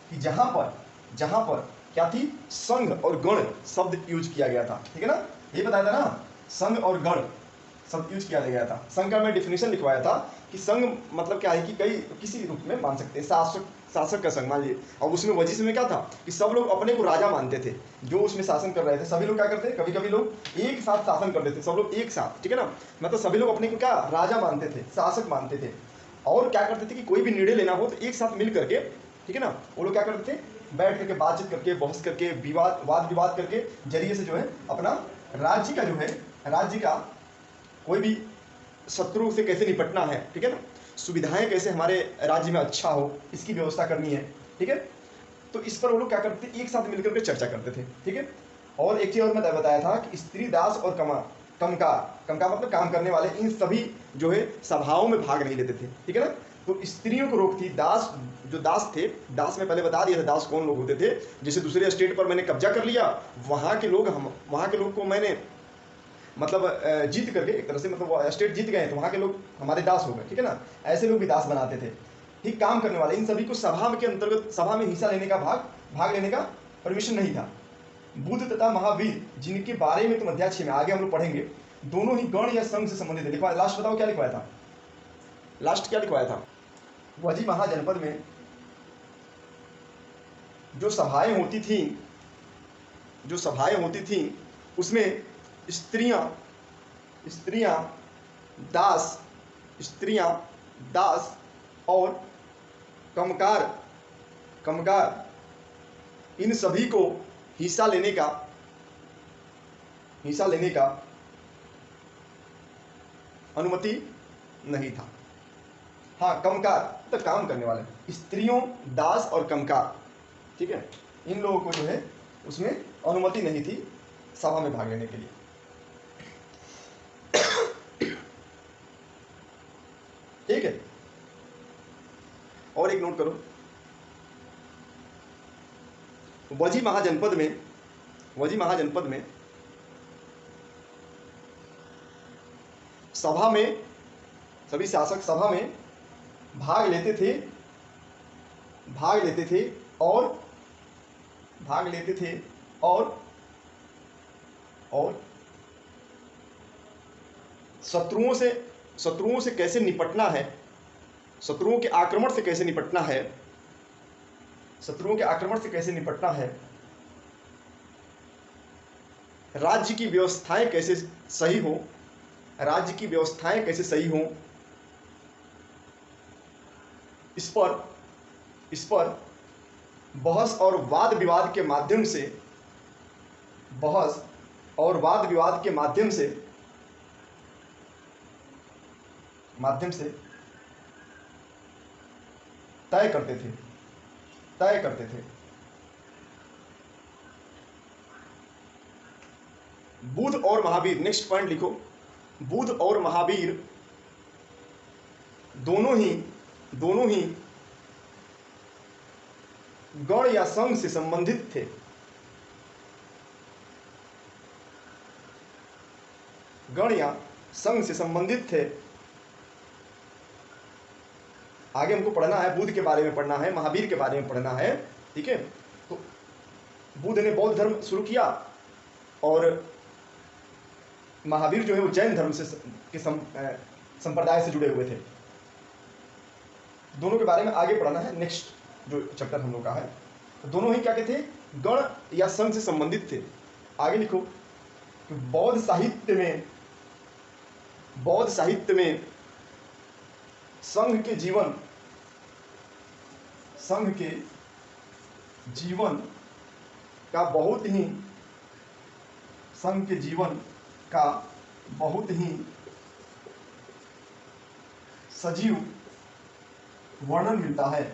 कि जहां पर क्या थी, संघ और गण शब्द यूज किया गया था, ठीक है ना, ये बताया था ना, संघ और गण शब्द यूज किया गया था। संघ का मैं डिफिनेशन लिखवाया था कि संघ मतलब क्या है कि कई किसी रूप में मान सकते हैं, शासक का संघ मान लीजिए। और उसमें वजह में क्या था कि सब लोग अपने को राजा मानते थे, जो उसमें शासन कर रहे थे। सभी लोग क्या करते थे, कभी कभी लोग एक साथ शासन करते थे, सब लोग एक साथ, ठीक है ना, मतलब सभी लोग अपने को क्या राजा मानते थे, शासक मानते थे। और क्या करते थे कि कोई भी निर्णय लेना हो तो एक साथ मिल करके, ठीक है ना, वो लोग क्या करते थे, बैठ करके बातचीत करके, बहस करके, वाद विवाद करके जरिए से जो है अपना राज्य का जो है, राज्य का कोई भी शत्रु से कैसे निपटना है, ठीक है ना, सुविधाएं कैसे हमारे राज्य में अच्छा हो, इसकी व्यवस्था करनी है, ठीक है। तो इस पर वो लोग क्या करते थे, एक साथ मिलकर के चर्चा करते थे, ठीक है। और एक चीज और मैं बताया था कि स्त्री दास और कमकार मतलब काम करने वाले, इन सभी जो है सभाओं में भाग नहीं लेते थे, ठीक है ना। तो स्त्रियों को रोक थी, दास जो दास थे, दास में पहले बता दिया था दास कौन लोग होते थे। जैसे दूसरे स्टेट पर मैंने कब्जा कर लिया, वहां के लोग को मैंने मतलब जीत करके एक तरह से, मतलब वो स्टेट जीत गए तो वहाँ के लोग हमारे दास हो गए, ठीक है ना। ऐसे लोग भी दास बनाते थे, ठीक, काम करने वाले। इन सभी को सभा के अंतर्गत, सभा में हिस्सा लेने का भाग लेने का परमिशन नहीं था। बुद्ध तथा महावीर, जिनके बारे में तुम अध्याय 6 में आगे हम लोग पढ़ेंगे, दोनों ही गण या संघ से संबंधित है। लिखवाया, लास्ट बताओ क्या लिखवाया था, लास्ट क्या लिखवाया था। वजी महाजनपद में जो सभाएं होती थी उसमें स्त्रियां स्त्रियां दास स्त्रियां दास और कमकार इन सभी को हिस्सा लेने का अनुमति नहीं था। हाँ, कमकार तो काम करने वाले, स्त्रियों, दास और कमकार, ठीक है, इन लोगों को जो है उसमें अनुमति नहीं थी सभा में भाग लेने के लिए। ठीक है, और एक नोट करो, वजी महाजनपद में सभा में सभी शासक सभा में भाग लेते थे और शत्रुओं से कैसे निपटना है, शत्रुओं के आक्रमण से कैसे निपटना है, राज्य की व्यवस्थाएं कैसे सही हो, इस पर बहस और वाद विवाद के माध्यम से तय करते थे। बुद्ध और महावीर, नेक्स्ट पॉइंट लिखो, बुद्ध और महावीर दोनों ही गण या संघ से संबंधित थे। गण या संघ से संबंधित थे। आगे हमको पढ़ना है, बुद्ध के बारे में पढ़ना है, महावीर के बारे में पढ़ना है, ठीक है। तो बुद्ध ने बौद्ध धर्म शुरू किया और महावीर जो है वो जैन धर्म के संप्रदाय से जुड़े हुए थे। दोनों के बारे में आगे पढ़ना है, नेक्स्ट जो चैप्टर हम लोग का है। तो दोनों ही क्या कहते हैं, गण या संघ से संबंधित थे। आगे लिखो कि बौद्ध साहित्य में संघ के जीवन का बहुत ही सजीव वर्णन मिलता है।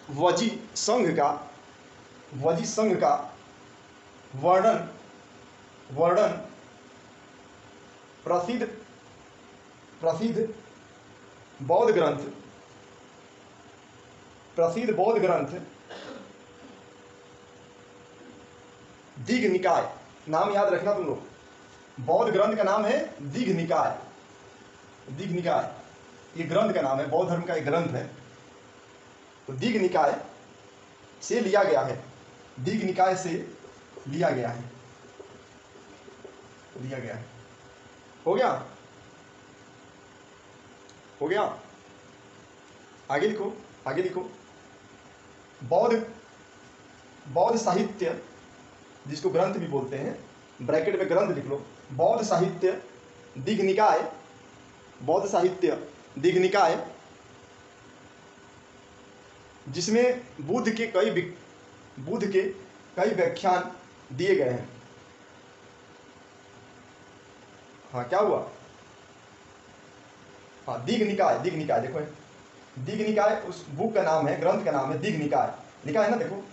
वजी संघ का वर्णन प्रसिद्ध बौद्ध ग्रंथ प्रसिद्ध बौद्ध ग्रंथ दीघ निकाय, नाम याद रखना तुम लोग, बौद्ध ग्रंथ का नाम है दीघ निकाय। दीघ निकाय ये ग्रंथ का नाम है, बौद्ध धर्म का एक ग्रंथ है। तो दीघ निकाय से लिया गया है, दीघ निकाय से लिया गया है, लिया गया है। हो गया, हो गया। आगे लिखो, आगे लिखो। बौद्ध साहित्य, जिसको ग्रंथ भी बोलते हैं, ब्रैकेट में ग्रंथ लिख लो। बौद्ध साहित्य दीघ निकाय, बौद्ध साहित्य दीघ निकाय, जिसमें बुद्ध के कई व्याख्यान दिए गए हैं। हाँ क्या हुआ? हाँ दीघ निकाय, दीघ निकाय देखो, दीघ निकाय उस बुक का नाम है, ग्रंथ का नाम है दीघ निकाय, लिखा है ना देखो।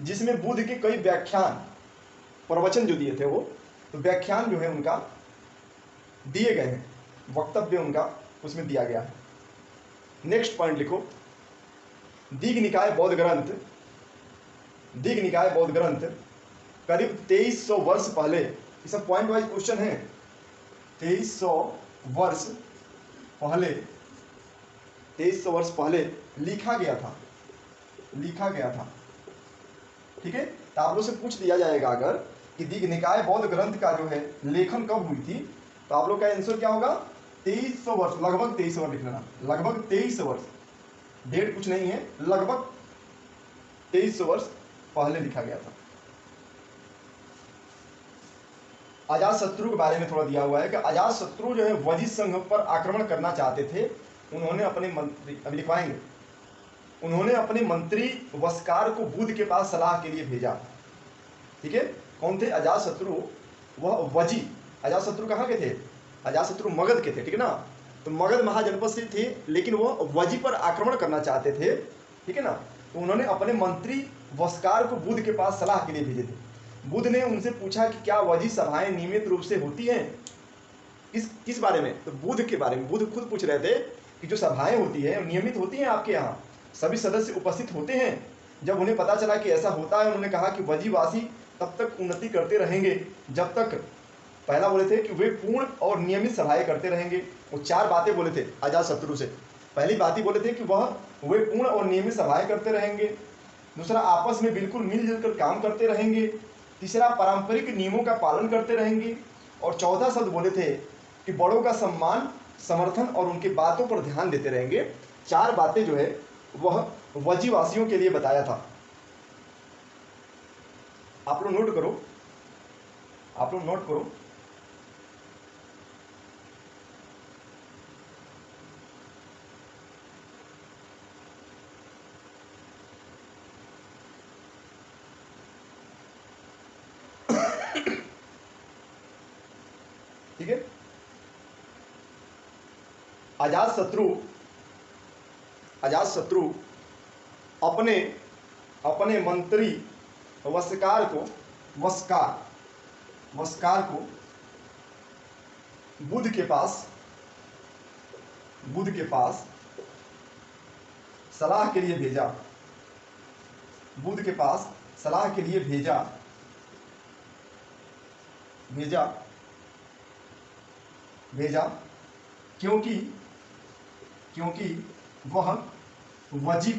जिसमें बुद्ध के कई व्याख्यान, प्रवचन जो दिए थे वो, तो व्याख्यान जो है उनका दिए गए हैं, वक्तव्य उनका उसमें दिया गया है। नेक्स्ट पॉइंट लिखो, दीघ निकाय बौद्ध ग्रंथ, दीघ निकाय बौद्ध ग्रंथ करीब 2300 वर्ष पहले, ये सब पॉइंट वाइज क्वेश्चन है, 2300 वर्ष पहले, 2300 वर्ष पहले लिखा गया था, लिखा गया था। ठीक है, तो आप लोग से पूछ दिया जाएगा अगर कि दीघ निकाय बौद्ध ग्रंथ का जो है लेखन कब हुई थी, तो आप लोग का आंसर क्या होगा? 2300 वर्ष, लगभग 2300 वर्ष लिख लेना, लगभग 2300 वर्ष, डेट कुछ नहीं है, लगभग 2300 वर्ष पहले लिखा गया था। अजातशत्रु के बारे में थोड़ा दिया हुआ है कि अजातशत्रु जो है वजी संघ पर आक्रमण करना चाहते थे। उन्होंने अपने मंत्री, अभी लिखवाएंगे, उन्होंने अपने मंत्री वस्कार को बुद्ध के पास सलाह के लिए भेजा। ठीक है, कौन थे? अजातशत्रु, वह वजी। अजातशत्रु कहाँ के थे? अजातशत्रु मगध के थे, ठीक है ना। तो मगध महाजनपद से थे, लेकिन वह वजी पर आक्रमण करना चाहते थे, ठीक है ना। तो उन्होंने अपने मंत्री वस्कार को बुद्ध के पास सलाह के लिए भेजे थे। बुद्ध ने उनसे पूछा कि क्या वजी सभाएं नियमित रूप से होती हैं? किस बारे में? तो बुद्ध के बारे में। बुद्ध खुद पूछ रहे थे कि जो सभाएं होती है नियमित होती हैं आपके यहाँ, सभी सदस्य उपस्थित होते हैं? जब उन्हें पता चला कि ऐसा होता है, उन्होंने कहा कि वजीवासी तब तक उन्नति करते रहेंगे जब तक, पहला बोले थे कि वे पूर्ण और नियमित सभाएं करते रहेंगे। वो 4 बातें बोले थे अजातशत्रु से। पहली बात ही बोले थे कि वे पूर्ण और नियमित सभाएं करते रहेंगे। दूसरा, आपस में बिल्कुल मिलजुल कर काम करते रहेंगे। तीसरा, पारंपरिक नियमों का पालन करते रहेंगे। और चौथा शब्द बोले थे कि बड़ों का सम्मान, समर्थन और उनके बातों पर ध्यान देते रहेंगे। 4 बातें जो है वह वजीवासियों के लिए बताया था। आप लोग नोट करो, आप लोग नोट करो। ठीक है, अजातशत्रु अपने मंत्री वस्कार को बुद्ध के पास सलाह के लिए भेजा। बुद्ध के पास सलाह के लिए भेजा क्योंकि वह वजी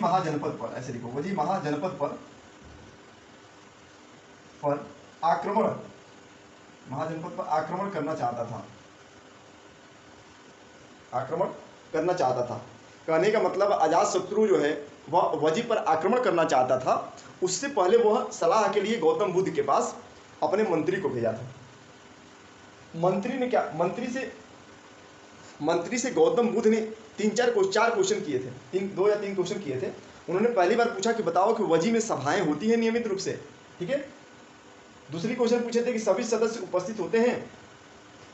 महाजनपद पर, ऐसे लिखो, वजी महाजनपद पर आक्रमण करना चाहता था। कहने का मतलब अजातशत्रु जो है वह वजी पर आक्रमण करना चाहता था। उससे पहले वह सलाह के लिए गौतम बुद्ध के पास अपने मंत्री को भेजा था। मंत्री ने क्या, मंत्री से गौतम बुद्ध ने 4 क्वेश्चन किए थे, 2 या 3 क्वेश्चन किए थे। उन्होंने पहली बार पूछा कि बताओ कि वजी में सभाएं होती हैं नियमित रूप से, ठीक है। दूसरी क्वेश्चन पूछे थे कि सभी सदस्य उपस्थित होते हैं।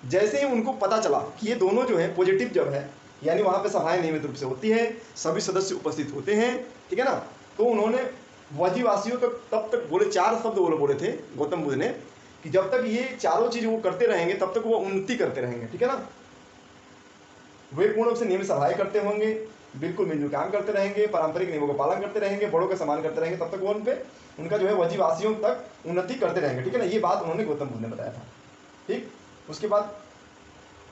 जैसे ही उनको पता चला कि ये दोनों जो है पॉजिटिव जब है, यानी वहाँ पे सभाएं नियमित रूप से होती है, सभी सदस्य उपस्थित होते हैं, ठीक है ना, तो उन्होंने वजीवासियों को तब तक बोले, 4 शब्द बोले थे गौतम बुद्ध ने कि जब तक ये चारों चीज वो करते रहेंगे तब तक वो उन्नति करते रहेंगे, ठीक है ना। वे पूर्ण रूप से नियमित सभाएं करते होंगे, बिल्कुल मिलजुल काम करते रहेंगे, पारंपरिक नियमों का पालन करते रहेंगे, बड़ों का सम्मान करते रहेंगे, तब तक वो उन पे उनका जो है वजीवासियों तक उन्नति करते रहेंगे। ठीक है ना, ये बात उन्होंने गौतम बुद्ध ने बताया था। ठीक, उसके बाद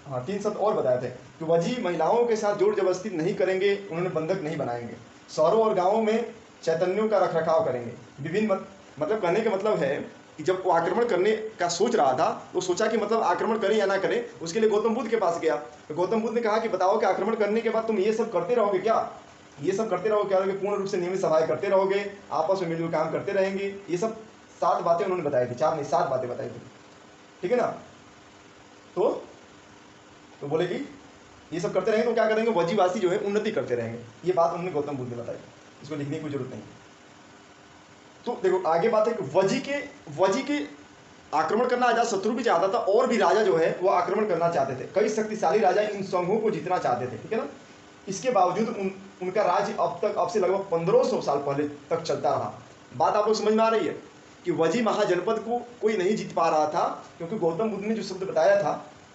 हाँ 3 शब्द और बताए थे कि वजी महिलाओं के साथ जोर जबरदस्ती नहीं करेंगे, उन्होंने बंधक नहीं बनाएंगे, शहरों और गांवों में चैतन्यों का रखरखाव करेंगे। विभिन्न मतलब कहने का मतलब है कि जब वो आक्रमण करने का सोच रहा था तो सोचा कि मतलब आक्रमण करें या ना करें, उसके लिए गौतम बुद्ध के पास गया। तो गौतम बुद्ध ने कहा कि बताओ कि आक्रमण करने के बाद तुम ये सब करते रहोगे क्या, ये सब करते रहोगे क्या, पूर्ण रूप से नियमित सभाएं करते रहोगे, आपस में मिलजुल काम करते रहेंगे। ये सब 7 बातें उन्होंने बताई थी, 4 नहीं 7 बातें बताई थी। ठीक है ना, तो बोले कि ये सब करते रहेंगे तो क्या करेंगे, वजीवासी जो है उन्नति करते रहेंगे। ये बात उन्होंने गौतम बुद्ध ने बताई, इसको लिखने की कोई जरूरत नहीं। तो देखो आगे बात है कि वजी के आक्रमण करना अजातशत्रु भी चाहता था, और भी राजा जो है वो आक्रमण करना चाहते थे। कई शक्तिशाली राजा इन संघों को जीतना चाहते थे। ठीक है ना, इसके बावजूद उनका राज्य अब से लगभग 1500 साल पहले तक चलता रहा। बात आप लोग समझ में आ रही है कि वजी महाजनपद को कोई नहीं जीत पा रहा था, क्योंकि गौतम बुद्ध ने जो शब्द बताया था,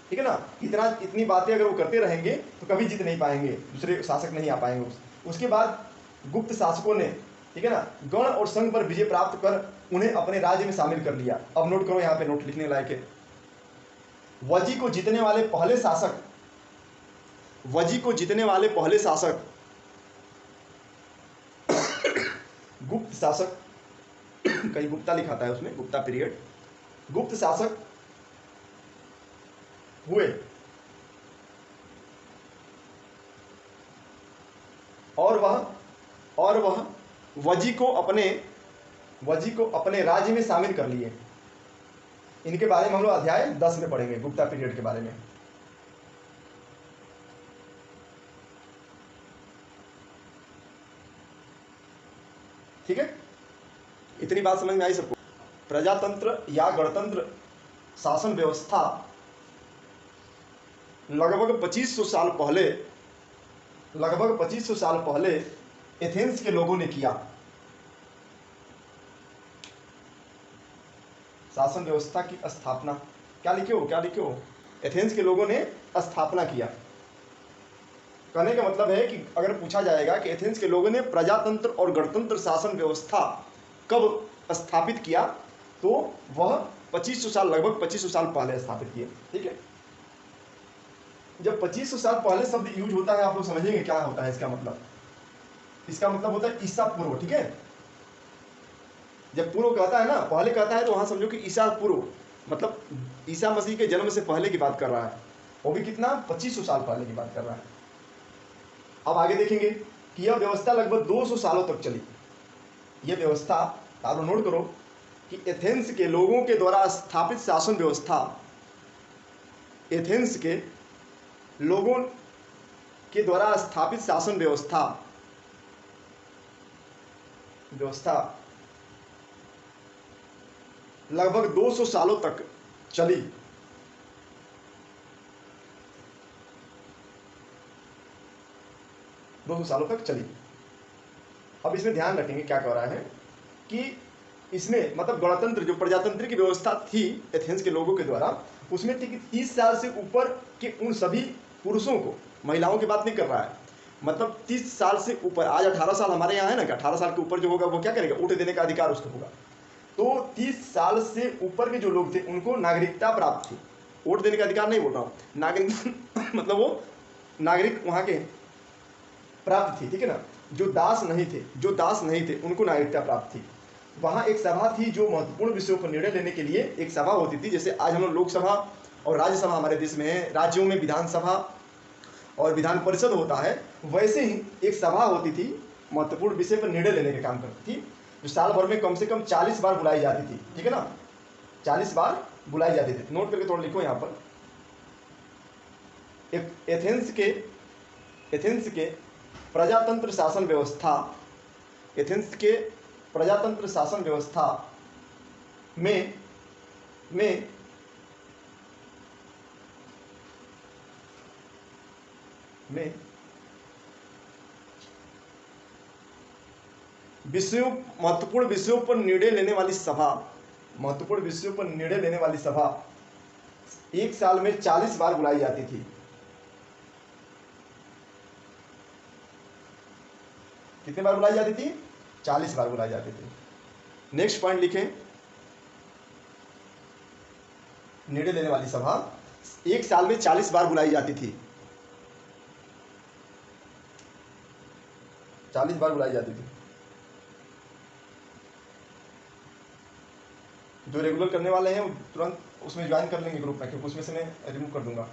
ठीक है ना, इतनी बातें अगर वो करते रहेंगे तो कभी जीत नहीं पाएंगे, दूसरे शासक नहीं आ पाएंगे। उसके बाद गुप्त शासकों ने, ठीक है ना, गण और संघ पर विजय प्राप्त कर उन्हें अपने राज्य में शामिल कर लिया। अब नोट करो, यहाँ पे नोट लिखने लायक है। वजी को जीतने वाले पहले शासक, वजी को जीतने वाले पहले शासक गुप्त शासक, कहीं गुप्ता लिखाता है उसमें, गुप्ता पीरियड, गुप्त शासक हुए और वह वजी को अपने राज्य में शामिल कर लिए। इनके बारे में हम लोग अध्याय 10 में पढ़ेंगे, गुप्ता पीरियड के बारे में। ठीक है, इतनी बात समझ में आई सबको। प्रजातंत्र या गणतंत्र शासन व्यवस्था लगभग 2500 साल पहले एथेंस के लोगों ने किया। शासन व्यवस्था की स्थापना, क्या लिखे हो, एथेंस के लोगों ने स्थापना किया। कहने का मतलब है कि अगर पूछा जाएगा कि एथेंस के लोगों ने प्रजातंत्र और गणतंत्र शासन व्यवस्था कब स्थापित किया, तो वह 2500 साल, लगभग 2500 साल पहले स्थापित किए। ठीक है, जब 2500 साल पहले शब्द यूज होता है, आप लोग समझेंगे क्या होता है इसका मतलब। इसका मतलब होता है ईसा पूर्व। ठीक है, जब पूर्व कहता है ना, पहले कहता है, तो वहां समझो कि ईसा पूर्व मतलब ईसा मसीह के जन्म से पहले की बात कर रहा है, वो भी कितना 2500 साल पहले की बात कर रहा है। अब आगे देखेंगे कि यह व्यवस्था लगभग 200 सालों तक चली। यह व्यवस्था आप नोट करो कि एथेंस के लोगों के द्वारा स्थापित शासन व्यवस्था, एथेंस के लोगों के द्वारा स्थापित शासन व्यवस्था लगभग 200 सालों तक चली। अब इसमें ध्यान रखेंगे क्या कह रहा है कि इसमें मतलब गणतंत्र, जो प्रजातंत्र की व्यवस्था थी एथेंस के लोगों के द्वारा, उसमें थी कि 30 साल से ऊपर के उन सभी पुरुषों को, महिलाओं की बात नहीं कर रहा है, मतलब 30 साल से ऊपर। आज 18 साल हमारे यहाँ है ना, कि 18 साल के ऊपर जो होगा वो क्या करेगा, वोट देने का अधिकार उसको होगा। तो 30 साल से ऊपर के जो लोग थे उनको नागरिकता प्राप्त थी। वोट देने का अधिकार नहीं बोल रहा हूँ, नागरिक मतलब वो नागरिक वहाँ के प्राप्त थी। ठीक है ना, जो दास नहीं थे उनको नागरिकता प्राप्त थी। वहाँ एक सभा थी जो महत्वपूर्ण विषयों पर निर्णय लेने के लिए एक सभा होती थी। जैसे आज हम लोग लोकसभा और राज्यसभा हमारे देश में है, राज्यों में विधानसभा और विधान परिषद होता है, वैसे ही एक सभा होती थी, महत्वपूर्ण विषय पर निर्णय लेने का काम करती थी, जो साल भर में कम से कम 40 बार बुलाई जाती थी। ठीक है ना, 40 बार बुलाई जाती थी। नोट करके थोड़ा लिखो यहाँ पर। एथेंस के प्रजातंत्र शासन व्यवस्था में महत्वपूर्ण विषयों पर निर्णय लेने वाली सभा एक साल में 40 बार बुलाई जाती थी। कितने बार बुलाई जाती थी? 40 बार बुलाई जाती थी। नेक्स्ट पॉइंट लिखें, निर्णय लेने वाली सभा एक साल में 40 बार बुलाई जाती थी, 40 बार बुलाई जाती थी। जो रेगुलर करने वाले हैं वो तुरंत उसमें ज्वाइन कर लेंगे ग्रुप में, क्योंकि उसमें से मैं रिमूव कर दूंगा।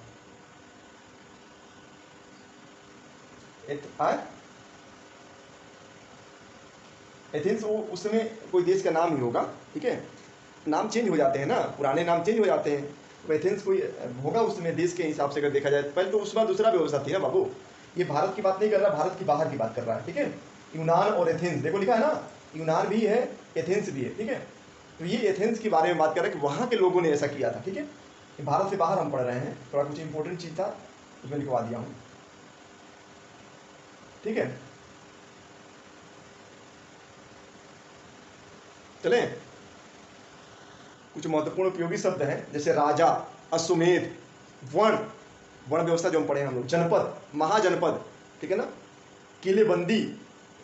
एथेंस वो उस समय कोई देश का नाम ही होगा, ठीक है, नाम चेंज हो जाते हैं ना, पुराने नाम चेंज हो जाते हैं। तो एथेंस कोई होगा उस समय देश के हिसाब से अगर देखा जाए। पहले तो उसमें दूसरा व्यवस्था थी ना बाबू, ये भारत की बात नहीं कर रहा, भारत की बाहर की बात कर रहा है, ठीक है। यूनान और एथेंस देखो लिखा है ना, यूनान भी है एथेंस भी है, ठीक है। तो ये एथेंस के बारे में बात कर रहे हैं कि वहाँ के लोगों ने ऐसा किया था, ठीक है। भारत से बाहर हम पढ़ रहे हैं, थोड़ा कुछ इंपॉर्टेंट चीज़ था उसमें लिखवा दिया हूँ, ठीक है। चले, कुछ महत्वपूर्ण उपयोगी शब्द हैं, जैसे राजा, अश्वमेध, वर्ण, वर्ण व्यवस्था जो हम पढ़े हम लोग, जनपद, महाजनपद, ठीक है ना, किलेबंदी,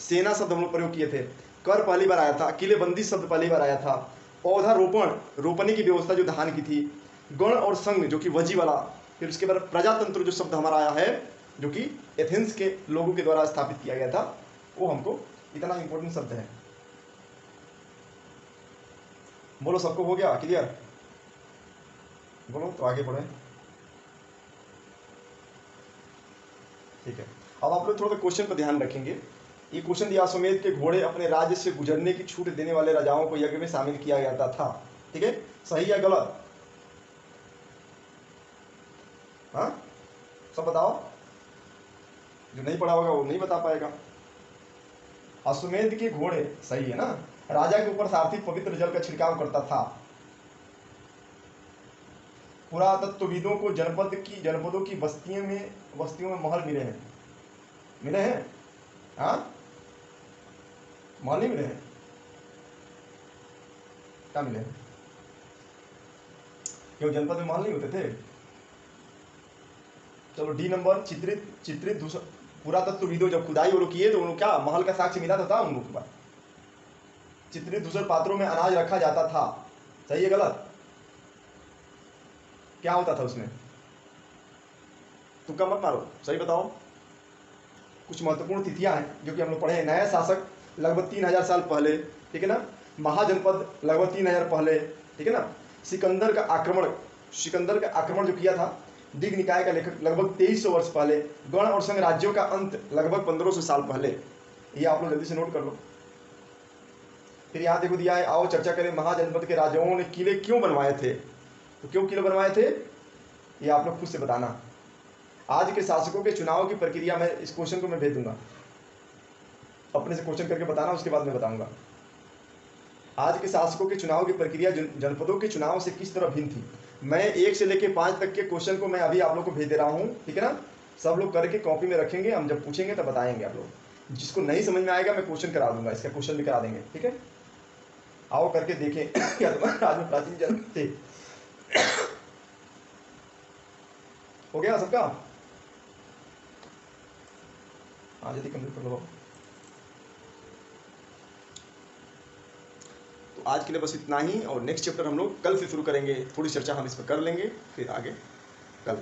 सेना शब्द हम लोग प्रयोग किए थे, कर पहली बार आया था, किलेबंदी शब्द पहली बार आया था, पौधारोपण, रोपने की व्यवस्था जो धान की थी, गण और संघ जो कि वजी वाला, फिर उसके बाद प्रजातंत्र जो शब्द हमारा आया है जो कि एथेंस के लोगों के द्वारा स्थापित किया गया था, वो हमको इतना इंपॉर्टेंट शब्द है। बोलो सबको हो गया क्लियर? बोलो तो आगे बढ़े, ठीक है। अब आप लोग थोड़ा क्वेश्चन पर ध्यान रखेंगे। ये क्वेश्चन दिया, अश्वमेध के घोड़े अपने राज्य से गुजरने की छूट देने वाले राजाओं को यज्ञ में शामिल किया जाता था, ठीक है, सही या गलत? हाँ सब बताओ, जो नहीं पढ़ा होगा वो नहीं बता पाएगा। अश्वमेध के घोड़े, सही है ना, राजा के ऊपर सारथी पवित्र जल का छिड़काव करता था। पुरातत्वविदों को जनपदों की बस्तियों में महल मिले हैं, मिले हैं? हाँ महल नहीं मिले हैं, क्या मिले हैं? क्यों जनपद में महल नहीं होते थे? चलो डी नंबर, चित्रित पुरातत्वविदों जब खुदाई वो लोग किए तो उन्होंने क्या महल का साक्ष्य मिला था उन लोगों के पास। चित्रित दूसरे पात्रों में अनाज रखा जाता था, सही है गलत? क्या होता था उसमें? तुक्का मत मारो, सही बताओ। कुछ महत्वपूर्ण तिथियां हैं जो कि हम लोग पढ़े हैं। नया शासक लगभग 3000 साल पहले, ठीक है ना, महाजनपद लगभग 3000 पहले, ठीक है ना, सिकंदर का आक्रमण जो किया था, दिग्ग निकाय का लेखक लगभग 2300 वर्ष पहले, गण और संघ राज्यों का अंत लगभग 1500 साल पहले। ये आप लोग जल्दी से नोट कर लो। फिर यहाँ देखो दिया है, आओ चर्चा करें, महाजनपद के राजाओं ने किले क्यों बनवाए थे? तो क्यों किले बनवाए थे ये आप लोग खुद से बताना। आज के शासकों के चुनाव की प्रक्रिया में, इस क्वेश्चन को मैं भेज दूंगा, अपने से क्वेश्चन करके बताना, उसके बाद मैं बताऊंगा। आज के शासकों के चुनाव की प्रक्रिया जनपदों के चुनाव से किस तरह भिन्न थी? मैं 1 से लेकर 5 तक के क्वेश्चन को मैं अभी आप लोग को भेज दे रहा हूँ, ठीक है ना। सब लोग करके कॉपी में रखेंगे, हम जब पूछेंगे तब बताएंगे आप लोग। जिसको नहीं समझ में आएगा मैं क्वेश्चन करा दूंगा, इसका क्वेश्चन भी करा देंगे, ठीक है। आओ करके देखें क्या तुम्हारे राज्य में प्राचीन जन्म थे। हो गया सबका? हाँ जल्दी कंप्लीट कर लो। तो आज के लिए बस इतना ही, और नेक्स्ट चैप्टर हम लोग कल से शुरू करेंगे, थोड़ी चर्चा हम इस पर कर लेंगे, फिर आगे कल।